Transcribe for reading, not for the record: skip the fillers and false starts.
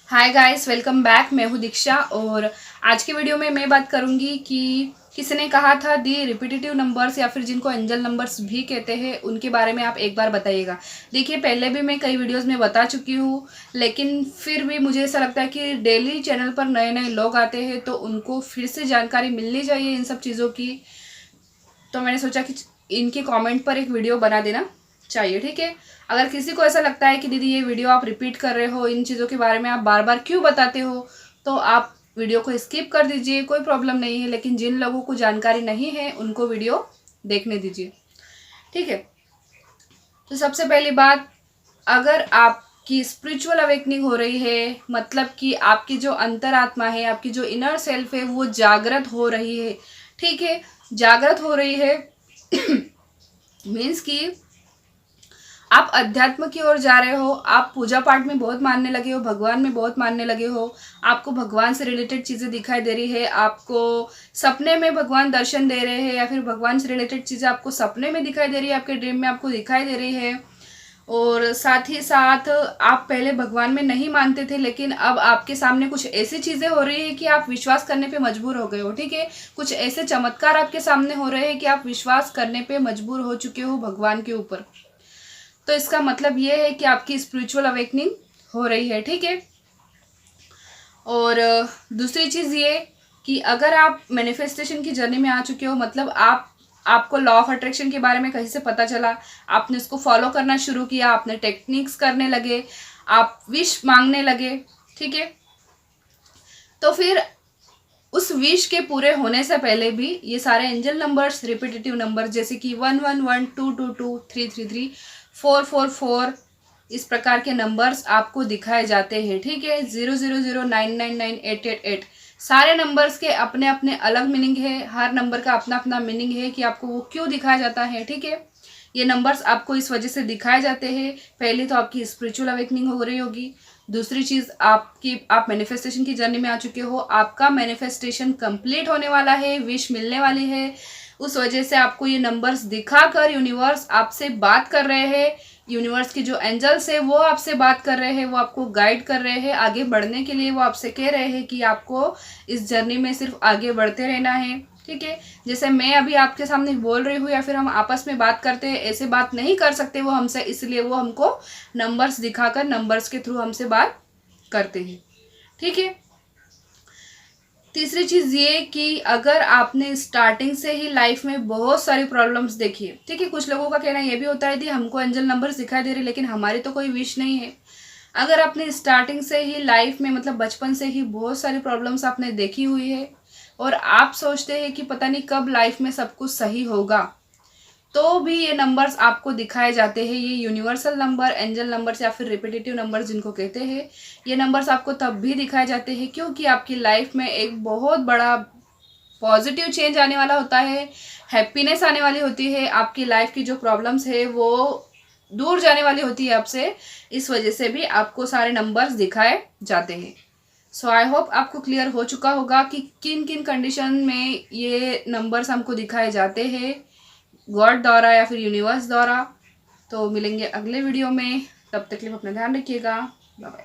Hi guys, welcome back. मैं हूँ दीक्षा और आज की वीडियो में मैं बात करूँगी कि किसी ने कहा था दी रिपीटेटिव नंबर्स या फिर जिनको एंजल नंबर्स भी कहते हैं उनके बारे में आप एक बार बताइएगा। देखिए, पहले भी मैं कई वीडियोस में बता चुकी हूँ, लेकिन फिर भी मुझे ऐसा लगता है कि डेली चैनल पर नए नए लोग आते हैं तो उनको फिर से जानकारी मिलनी चाहिए इन सब चीज़ों की। तो मैंने सोचा कि इनके कमेंट पर एक वीडियो बना देना चाहिए। ठीक है, अगर किसी को ऐसा लगता है कि दीदी ये वीडियो आप रिपीट कर रहे हो, इन चीज़ों के बारे में आप बार बार क्यों बताते हो, तो आप वीडियो को स्किप कर दीजिए, कोई प्रॉब्लम नहीं है। लेकिन जिन लोगों को जानकारी नहीं है उनको वीडियो देखने दीजिए। ठीक है, तो सबसे पहली बात, अगर आपकी स्पिरिचुअल अवेकनिंग हो रही है, मतलब कि आपकी जो अंतरात्मा है, आपकी जो इनर सेल्फ है वो जागृत हो रही है। ठीक है, जागृत हो रही है मीन्स कि आप अध्यात्म की ओर जा रहे हो, आप पूजा पाठ में बहुत मानने लगे हो, भगवान में बहुत मानने लगे हो, आपको भगवान से रिलेटेड चीज़ें दिखाई दे रही है, आपको सपने में भगवान दर्शन दे रहे हैं या फिर भगवान से रिलेटेड चीज़ें आपको सपने में दिखाई दे रही है, आपके ड्रीम में आपको दिखाई दे रही है। और साथ ही साथ आप पहले भगवान में नहीं मानते थे, लेकिन अब आपके सामने कुछ ऐसी चीज़ें हो रही है कि आप विश्वास करने पे मजबूर हो गए हो। ठीक है, कुछ ऐसे चमत्कार आपके सामने हो रहे हैं कि आप विश्वास करने पे मजबूर हो चुके हो भगवान के ऊपर। तो इसका मतलब ये है कि आपकी स्पिरिचुअल अवेकनिंग हो रही है। ठीक है, और दूसरी चीज़ ये कि अगर आप मैनिफेस्टेशन की जर्नी में आ चुके हो, मतलब आपको लॉ ऑफ अट्रैक्शन के बारे में कहीं से पता चला, आपने उसको फॉलो करना शुरू किया, आपने टेक्निक्स करने लगे, आप विश मांगने लगे। ठीक है, तो फिर उस विश के पूरे होने से पहले भी ये सारे एंजल नंबर्स, रिपीटेटिव नंबर जैसे कि 111, 222, 333, 444, इस प्रकार के नंबर्स आपको दिखाए जाते हैं। ठीक है, 000, 999, 888, सारे नंबर्स के अपने अपने अलग मीनिंग है, हर नंबर का अपना अपना मीनिंग है कि आपको वो क्यों दिखाया जाता है। ठीक है, ये नंबर्स आपको इस वजह से दिखाए जाते हैं। पहले तो आपकी स्पिरिचुअल अवेकनिंग हो रही होगी, दूसरी चीज़ आप मैनिफेस्टेशन की जर्नी में आ चुके हो, आपका मैनिफेस्टेशन कंप्लीट होने वाला है, विश मिलने वाली है। उस वजह से आपको ये नंबर्स दिखाकर यूनिवर्स आपसे बात कर रहे हैं। यूनिवर्स के जो एंजल्स है वो आपसे बात कर रहे हैं, वो आपको गाइड कर रहे हैं आगे बढ़ने के लिए। वो आपसे कह रहे हैं कि आपको इस जर्नी में सिर्फ आगे बढ़ते रहना है। ठीक है, जैसे मैं अभी आपके सामने बोल रही हूँ या फिर हम आपस में बात करते हैं, ऐसे बात नहीं कर सकते वो हमसे, इसलिए वो हमको नंबर्स दिखाकर, नंबर्स के थ्रू हमसे बात करते हैं। ठीक है, तीसरी चीज़ ये कि अगर आपने स्टार्टिंग से ही लाइफ में बहुत सारी प्रॉब्लम्स देखी है। ठीक है, कुछ लोगों का कहना ये भी होता है कि हमको एंजल नंबर्स दिखाई दे रहे लेकिन हमारी तो कोई विश नहीं है। अगर आपने स्टार्टिंग से ही लाइफ में, मतलब बचपन से ही बहुत सारी प्रॉब्लम्स आपने देखी हुई है और आप सोचते हैं कि पता नहीं कब लाइफ में सब कुछ सही होगा, तो भी ये नंबर्स आपको दिखाए जाते हैं। ये यूनिवर्सल नंबर, एंजल नंबर्स या फिर रिपीटेटिव नंबर्स जिनको कहते हैं, ये नंबर्स आपको तब भी दिखाए जाते हैं क्योंकि आपकी लाइफ में एक बहुत बड़ा पॉजिटिव चेंज आने वाला होता है, हैप्पीनेस आने वाली होती है, आपकी लाइफ की जो प्रॉब्लम्स है वो दूर जाने वाली होती है आपसे। इस वजह से भी आपको सारे नंबर्स दिखाए जाते हैं। सो आई होप आपको क्लियर हो चुका होगा कि किन किन कंडीशन में ये नंबर्स हमको दिखाए जाते हैं, गॉड द्वारा या फिर यूनिवर्स द्वारा। तो मिलेंगे अगले वीडियो में, तब तक के लिए अपना ध्यान रखिएगा। Bye bye.